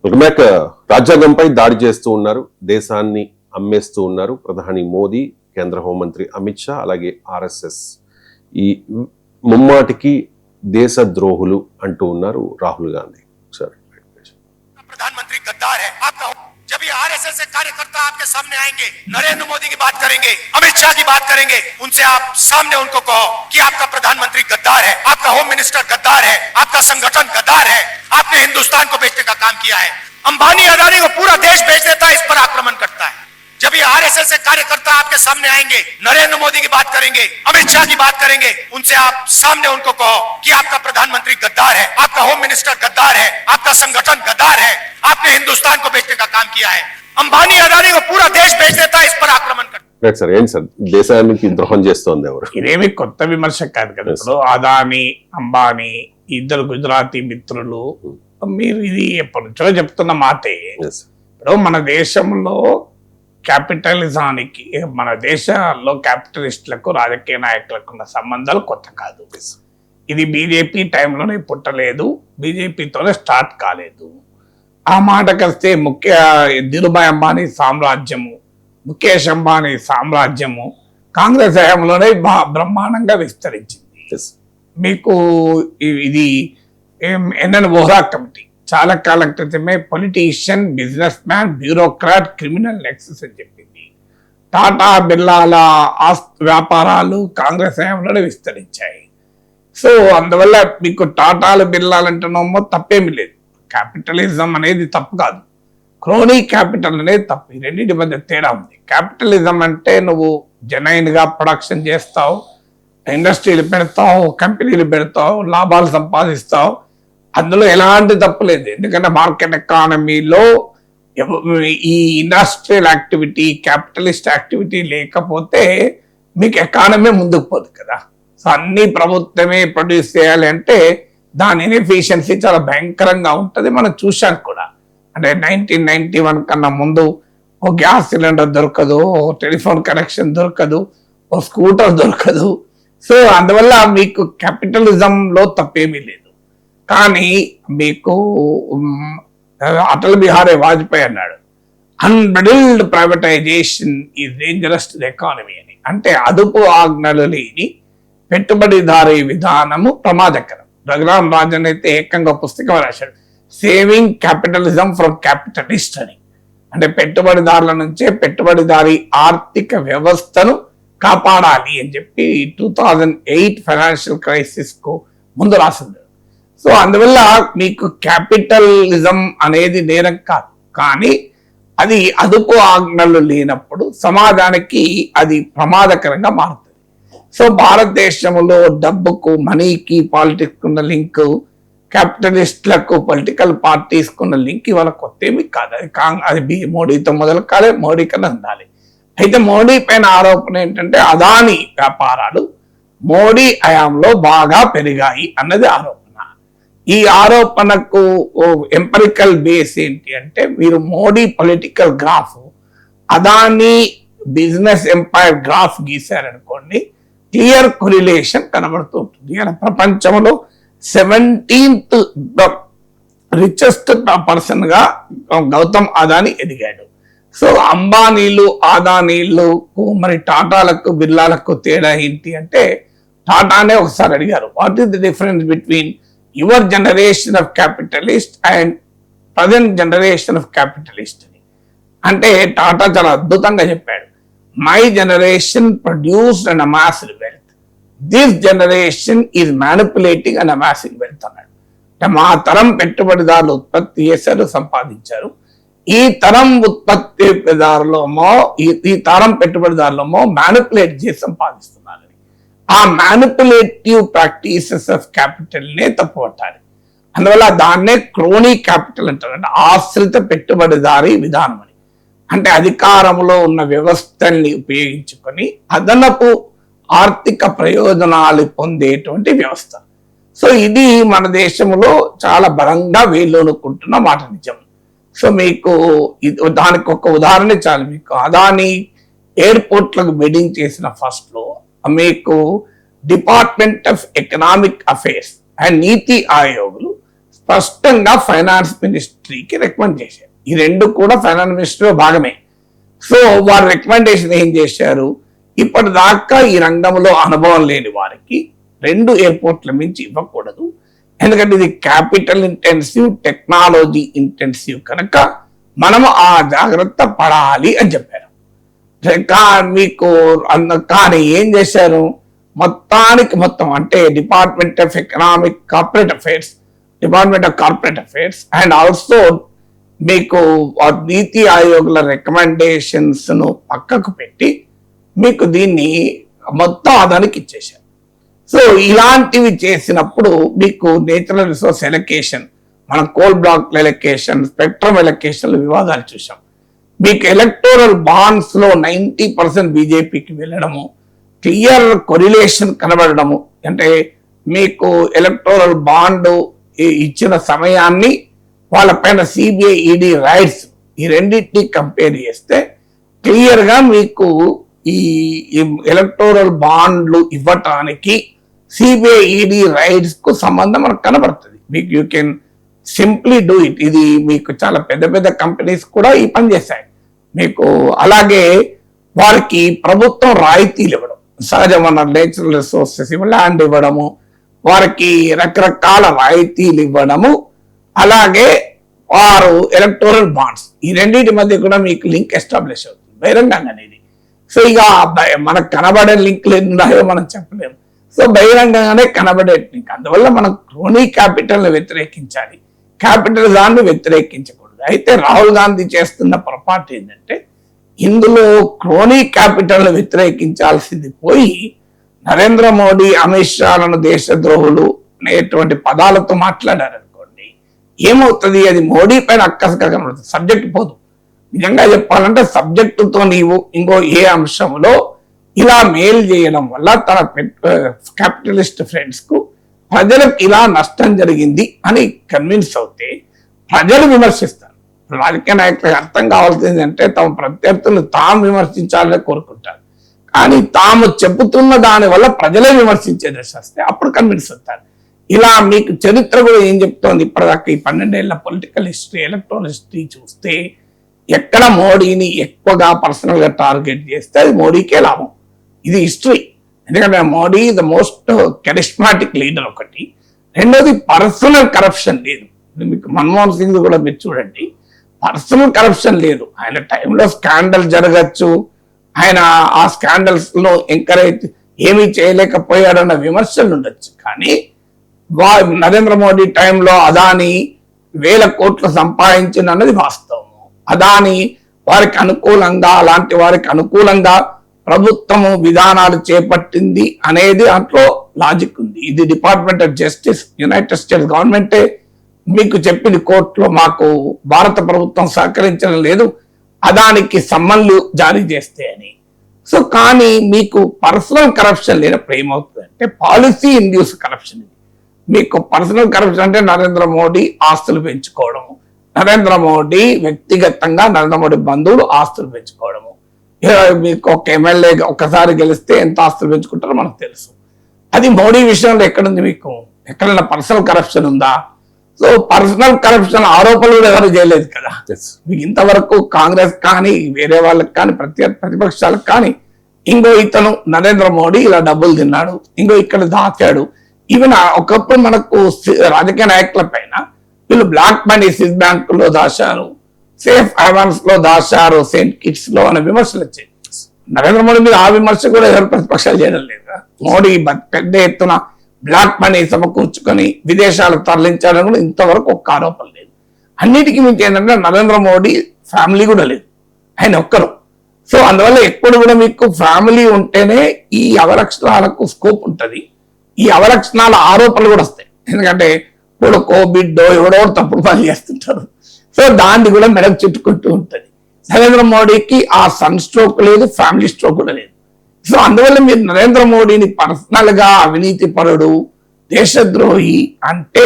Welcome back. రాజ్యాంగంపై దాడి చేస్తూ ఉన్నారు, దేశాన్ని అమ్మేస్తూ ఉన్నారు ప్రధాని మోదీ, కేంద్ర హోంమంత్రి అమిత్ షా, అలాగే ఆర్ఎస్ఎస్. ఈ ముమ్మాటికి దేశ ద్రోహులు అంటూ ఉన్నారు రాహుల్ గాంధీ. సరే, प्रधानमंत्री गद्दार है आपका। जब ये आरएसएस से कार्यकर्ता आपके सामने आएंगे, नरेंद्र मोदी की बात करेंगे, अमित शाह की बात करेंगे, उनसे आप सामने उनको कहो कि आपका प्रधानमंत्री गद्दार है, आपका होम मिनिस्टर गद्दार है, आपका संगठन गद्दार है, आपने हिंदुस्तान को बेचने का काम किया है। अंबानी अदानी को पूरा देश बेच देता है, इस पर आक्रमण करता है। जब ये आरएसएस से कार्यकर्ता आपके सामने आएंगे, नरेंद्र मोदी की बात करेंगे, अमित शाह की बात करेंगे, उनसे आप सामने उनको कहो कि आपका प्रधानमंत्री गद्दार है, आपका होम मिनिस्टर गद्दार है, आपका संगठन गद्दार है, आपने हिंदुस्तान को बेचने का काम किया है। अंबानी अदानी को पूरा देश बेच देता है, इस पर आक्रमण करता है। సార్ ఏంటి సార్ దేశానికి ద్రోహం చేస్తోంది ఎవరు? ఇదేమి కొత్త విమర్శ కాదు కదా. ఇప్పుడు అదానీ అంబానీ ఇద్దరు గుజరాతీ మిత్రులు, మీరు ఇది ఎప్పటి నుంచో చెప్తున్న మాటే. ఇప్పుడు మన దేశంలో క్యాపిటలిజానికి, మన దేశంలో క్యాపిటలిస్టులకు రాజకీయ నాయకులకు ఉన్న సంబంధాలు కొత్త కాదు. ఇది బీజేపీ టైంలోనే పుట్టలేదు, బీజేపీతోనే స్టార్ట్ కాలేదు. ఆ మాటకొస్తే ధీరుభాయ్ అంబానీ సామ్రాజ్యము, ముఖేష్ అంబానీ సామ్రాజ్యము కాంగ్రెస్ హయాంలోనే బ్రహ్మాండంగా విస్తరించింది. మీకు ఇది ఎన్ఎన్ వోహ్రా కమిటీ చాలా కాలం క్రితమే politician, business man, bureaucrat, criminal Nexus అని చెప్పింది. టాటా బిర్లాల వ్యాపారాలు కాంగ్రెస్ హయాంలోనే విస్తరించాయి. సో అందువల్ల మీకు టాటాలు బిర్లాలంటున్నామో తప్పేమి లేదు. క్యాపిటలిజం అనేది తప్పు కాదు, క్రోనీ క్యాపిటల్ అనేది తప్పు. ఈ రెండింటి మధ్య తేడా ఉంది. క్యాపిటలిజం అంటే నువ్వు జెన్యూన్ గా ప్రొడక్షన్ చేస్తావు, ఇండస్ట్రీలు పెడతావు, కంపెనీలు పెడతావు, లాభాలు సంపాదిస్తావు, అందులో ఎలాంటి తప్పు లేదు. ఎందుకంటే మార్కెట్ ఎకానమీలో ఈ ఇండస్ట్రియల్ యాక్టివిటీ, క్యాపిటలిస్ట్ యాక్టివిటీ లేకపోతే మీకు ఎకానమీ ముందుకు పోదు కదా. సో అన్ని ప్రభుత్వమే ప్రొడ్యూస్ చేయాలి అంటే దాని ఇన్ఎఫిషియన్సీ చాలా భయంకరంగా ఉంటుంది. మనం చూశాం కూడా. అంటే 1991 కన్నా ముందు ఓ గ్యాస్ సిలిండర్ దొరకదు, ఓ టెలిఫోన్ కనెక్షన్ దొరకదు, ఓ స్కూటర్ దొరకదు. సో అందువల్ల మీకు క్యాపిటలిజంలో తప్పేమీ లేదు. కానీ మీకు అటల్ బిహారీ వాజ్పేయి అన్నాడు, unbridled privatisation is dangerous to the economy అని. అంటే అదుపు ఆజ్ఞలు లేని పెట్టుబడిదారీ విధానము ప్రమాదకరం. రఘురామ్ రాజన్ అయితే ఏకంగా పుస్తకం రాశాడు, సేవింగ్ క్యాపిటలిజం ఫ్రమ్ క్యాపిటలిస్ట్ అని. అంటే పెట్టుబడిదారుల నుంచే పెట్టుబడిదారీ ఆర్థిక వ్యవస్థను కాపాడాలి అని చెప్పి 2008 ఫైనాన్షియల్ క్రైసిస్ కు ముందు రాసింది. సో అందువల్ల మీకు క్యాపిటలిజం అనేది నేరం కాదు, కానీ అది అదుపు ఆజ్ఞలు లేనప్పుడు సమాజానికి అది ప్రమాదకరంగా మారుతుంది. సో భారతదేశంలో డబ్బుకు, మనీకి, పాలిటిక్స్ ఉన్న లింక్, క్యాపిటలిస్టులకు, పొలిటికల్ పార్టీస్ ఉన్న లింక్ ఇవాళ కొత్త ఏమి కాదు. అది మోడీతో మొదలు కాలే, మోడీ కన్నా ఉండాలి. అయితే మోడీ పైన ఆరోపణ ఏంటంటే అదానీ వ్యాపారాలు మోడీ హయాంలో బాగా పెరిగాయి అన్నది ఆరోపణ. ఈ ఆరోపణకు ఎంపరికల్ బేస్ ఏంటి అంటే మీరు Modi political graph, Adani business empire graph గీశారనుకోండి, క్లియర్ కొరిలేషన్ కనబడుతూ ఉంటుంది. ఇలా ప్రపంచంలో 17th రిచెస్ట్ పర్సన్ గా గౌతమ్ అదానీ ఎదిగాడు. సో అంబానీలు, అదానీలకు, మరి టాటాలకు, బిర్లాలకు తేడా ఏంటి అంటే, టాటానే ఒకసారి అడిగారు, what is the difference between your generation of capitalist and present generation of capitalist అని. అంటే టాటా చాలా అద్భుతంగా చెప్పాడు, my generation produced and amassed wealth, this generation is manipulating and amassing wealth అన్నాడు. అంటే మా తరం పెట్టుబడిదారులు ఉత్పత్తి చేశారు, సంపాదించారు. ఈ తరం పెట్టుబడిదారులమో మ్యానిపులేట్ చేసి సంపాదిస్తున్నారు. ఆ మ్యానిపులేటివ్ ప్రాక్టీసెస్ ఆఫ్ క్యాపిటల్ నే తప్పుపట్టాలి. అందువల్ల దాన్నే క్రోనీ క్యాపిటల్ అంటారు, అంటే ఆశ్రిత పెట్టుబడిదారీ విధానం అని. అంటే అధికారంలో ఉన్న వ్యవస్థల్ని ఉపయోగించుకొని అదనపు ఆర్థిక ప్రయోజనాలు పొందేటువంటి వ్యవస్థ. సో ఇది మన దేశంలో చాలా బలంగా వేళ్ళూనుకుంటున్న మాట నిజం. సో మీకు దానికి ఒక ఉదాహరణ చాలు. మీకు అదానీ ఎయిర్పోర్ట్లకు బిడ్డింగ్ చేసిన ఫస్ట్ లో మీకు department of economic affairs and నీతి ఆయోగులు స్పష్టంగా ఫైనాన్స్ మినిస్ట్రీకి రికమెండ్ చేశారు. ఈ రెండు కూడా ఫైనాన్స్ మినిస్ట్రీలో భాగమే. సో వారు రికమెండేషన్ ఏం చేశారు, ఇప్పటిదాకా ఈ రంగంలో అనుభవం లేని వారికి 2 ఎయిర్పోర్ట్ల మించి ఇవ్వకూడదు, ఎందుకంటే ఇది క్యాపిటల్ ఇంటెన్సివ్, టెక్నాలజీ ఇంటెన్సివ్ కనుక మనము ఆ జాగ్రత్త పడాలి అని చెప్పారు. మీకు కానీ ఏం చేశారు, మొత్తానికి మొత్తం అంటే department of economic corporate affairs, department of corporate affairs and also మీకు నీతి ఆయోగ్ల రికమెండేషన్స్ ను పక్కకు పెట్టి మీకు దీన్ని మొత్తం అదానికి ఇచ్చేశారు. సో ఇలాంటివి చేసినప్పుడు మీకు నేచురల్ రిసోర్స్ ఎలకేషన్, మనం coal block allocation, spectrum allocation వివాదాలు చూసాం. మీకు ఎలక్టోరల్ బాండ్స్ లో 90% బీజేపీకి వెళ్ళడము, క్లియర్ కొరిలేషన్ కనబడము, అంటే మీకు ఎలక్టోరల్ బాండ్ ఇచ్చిన సమయాన్ని వాళ్ళపైన సిబిఐ ఈడీ రైట్స్ ఈ రెండింటినీ కంపేర్ చేస్తే క్లియర్ గా మీకు ఈ ఎలక్టోరల్ బాండ్లు ఇవ్వటానికి సిబిఐ ఈడీ రైట్స్ కు సంబంధం మనకు కనబడుతుంది. మీకు you can simply do it. ఇది మీకు చాలా పెద్ద పెద్ద కంపెనీస్ కూడా ఈ పని చేశాయి. మీకు అలాగే వారికి ప్రభుత్వం రాయితీలు ఇవ్వడం, సహజ వనరులు, నేచురల్ రిసోర్సెస్, ల్యాండ్ ఇవ్వడము, వారికి రకరకాల రాయితీలు ఇవ్వడము, అలాగే వారు ఎలక్టోరల్ బాండ్స్, ఈ రెండింటి మధ్య కూడా మీకు లింక్ ఎస్టాబ్లిష్ అవుతుంది బహిరంగంగా అనేది. సో ఇక మనకు కనబడే లింక్లు ఉన్నాయో మనం చెప్పలేము. సో బహిరంగంగానే కనబడే లింక్. అందువల్ల మనం క్రోనీ క్యాపిటల్ ని వ్యతిరేకించాలి, క్యాపిటలిజాన్ని వ్యతిరేకించకూడదు. అయితే రాహుల్ గాంధీ చేస్తున్న పొరపాటు ఏంటంటే ఇందులో క్రోనీ క్యాపిటల్ ని వ్యతిరేకించాల్సింది పోయి నరేంద్ర మోడీ, అమిత్ షాలను దేశద్రోహులు అనేటువంటి పదాలతో మాట్లాడారు అనుకోండి, ఏమవుతుంది, అది మోడీ పైన అక్కసగా కనబడుతుంది, సబ్జెక్ట్ పోదు. నిజంగా చెప్పాలంటే సబ్జెక్టుతో నీవు ఇంకో ఏ అంశంలో ఇలా మెయిల్ చేయడం వల్ల తన క్యాపిటలిస్ట్ ఫ్రెండ్స్ కు ప్రజలకు ఇలా నష్టం జరిగింది అని కన్విన్స్ అవుతే ప్రజలు విమర్శిస్తారు. రాజకీయ నాయకులకు అర్థం కావాల్సింది అంటే తమ ప్రత్యర్థులను తాము విమర్శించాలని కోరుకుంటారు, కానీ తాము చెబుతున్న దాని వల్ల ప్రజలే విమర్శించే దశ వస్తే అప్పుడు కన్విన్స్ అవుతారు. ఇలా మీకు చరిత్ర కూడా ఏం చెప్తోంది, ఇప్పటిదాకా ఈ 12 ఏళ్ల పొలిటికల్ హిస్టరీ, ఎలక్ట్రల్ హిస్టరీ చూస్తే ఎక్కడ మోడీని ఎక్కువగా పర్సనల్ గా టార్గెట్ చేస్తే అది మోడీకే లాభం. ఇది హిస్టరీ. ఎందుకంటే Modi the most charismatic leader ఒకటి. రెండోది పర్సనల్ కరప్షన్ లేదు. మీకు మన్మోహన్ సింగ్ కూడా మీరు చూడండి, పర్సనల్ కరప్షన్ లేదు. ఆయన టైంలో స్కాండల్ జరగచ్చు, ఆయన ఆ స్కాండల్స్ లో ఎంకరేజ్ ఏమీ చేయలేకపోయాడన్న విమర్శలు ఉండొచ్చు, కానీ నరేంద్ర మోడీ టైంలో అదాని 1000 కోట్లు సంపాదించింది అన్నది వాస్తవము. అదాని వారికి అనుకూలంగా, అలాంటి వారికి అనుకూలంగా ప్రభుత్వము విధానాలు చేపట్టింది అనేది దాంట్లో లాజిక్ ఉంది. ఇది department of justice, United states గవర్నమెంటే మీకు చెప్పింది కోర్టులో, మాకు భారత ప్రభుత్వం సహకరించడం లేదు అదానికి సమ్మన్లు జారీ చేస్తే అని. సో కానీ మీకు పర్సనల్ కరప్షన్ లేనప్పుడు ఏమవుతుంది అంటే పాలసీ ఇండ్యూస్ కరప్షన్. ఇది మీకు పర్సనల్ కరప్షన్ అంటే నరేంద్ర మోడీ ఆస్తులు పెంచుకోవడము, నరేంద్ర మోడీ వ్యక్తిగతంగా నరేంద్ర మోడీ బంధువులు ఆస్తులు పెంచుకోవడము. మీకు ఒక ఎమ్మెల్యే ఒక్కసారి గెలిస్తే ఎంత ఆస్తులు పెంచుకుంటారో మనకు తెలుసు. అది మోడీ విషయంలో ఎక్కడుంది, మీకు ఎక్కడైనా పర్సనల్ కరప్షన్ ఉందా? సో పర్సనల్ కరప్షన్ ఆరోపణలు కూడా ఎవరు చేయలేదు కదా. మీకు ఇంతవరకు కాంగ్రెస్ కానీ వేరే వాళ్ళకి కానీ ప్రతిపక్షాలకు కానీ ఇంకో ఇతను నరేంద్ర మోడీ ఇలా డబ్బులు తిన్నాడు, ఇంకో ఇక్కడ దాచాడు. ఈవెన్ ఒకప్పుడు మనకు రాజకీయ నాయకుల పైన వీళ్ళు బ్లాక్ మనీ స్విస్ బ్యాంకులో దాచారు, సేఫ్ హెవెన్స్ లో దాచారు, సెయింట్ కిట్స్ లో అనే విమర్శలు వచ్చాయి. నరేంద్ర మోడీ మీద ఆ విమర్శ కూడా ఎవరు ప్రతిపక్షాలు చేయడం లేదు. మోడీ పెద్ద ఎత్తున బ్లాక్ మనీ సమకూర్చుకొని విదేశాలకు తరలించాలని కూడా ఇంతవరకు ఒక్క ఆరోపణ లేదు. అన్నిటికీ మించి ఏంటంటే నరేంద్ర మోడీ ఫ్యామిలీ కూడా లేదు, ఆయన ఒక్కరు. సో అందువల్ల ఎప్పుడు కూడా మీకు ఫ్యామిలీ ఉంటేనే ఈ అవలక్షణాలకు స్కోప్ ఉంటుంది, ఈ అవలక్షణాల ఆరోపణలు కూడా వస్తాయి. ఎందుకంటే కొడుకో బిడ్డో ఎవడో తప్పుడు పని చేస్తుంటారు, సో దాన్ని కూడా మెడకు చుట్టుకుంటూ ఉంటుంది. నరేంద్ర మోడీకి ఆ సన్ స్ట్రోక్ లేదు, ఫ్యామిలీ స్ట్రోక్ కూడా లేదు. సో అందువల్ల మీరు నరేంద్ర మోడీని పర్సనల్ గా అవినీతి పరుడు, దేశద్రోహి అంటే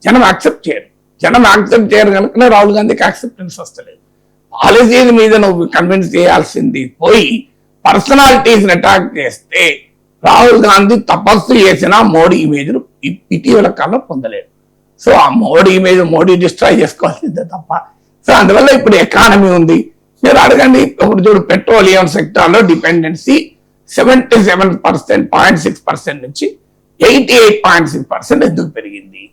జనం యాక్సెప్ట్ చేయరు. జనం యాక్సెప్ట్ చేయరు కనుకనే రాహుల్ గాంధీకి యాక్సెప్టెన్స్ వస్తలేదు. పాలసీల మీద నువ్వు కన్విన్స్ చేయాల్సింది పోయి పర్సనాలిటీస్ అటాక్ చేస్తే రాహుల్ గాంధీ తపస్సు చేసిన మోడీ ఇమేజ్ ఇటీవల కాలంలో పొందలేదు. సో ఆ మోడీ మీద మోడీ డిస్ట్రాయ్ చేసుకోవాల్సిందే తప్ప. సో అందువల్ల ఇప్పుడు ఎకానమీ ఉంది. మీరు అడగండి, ఇప్పుడు చూడు పెట్రోలియం సెక్టార్ లో డిపెండెన్సీ 77.6% నుంచి 88.6% ఎందుకు పెరిగింది?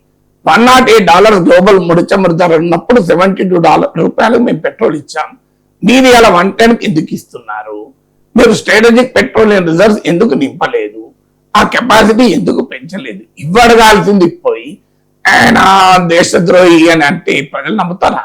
$108 గ్లోబల్ ముడి చమురు ధర ఉన్నప్పుడు $72 మేము పెట్రోల్ ఇచ్చాం. మీరు ఇలా 110 ఎందుకు ఇస్తున్నారు? మీరు స్ట్రాటజిక్ పెట్రోలియం రిజర్వ్స్ ఎందుకు నింపలేదు? ఆ కెపాసిటీ ఎందుకు పెంచలేదు? ఇవ్వడగాల్సింది పోయి ఆయన దేశద్రోహి అని అంటే ప్రజలు నమ్ముతారా?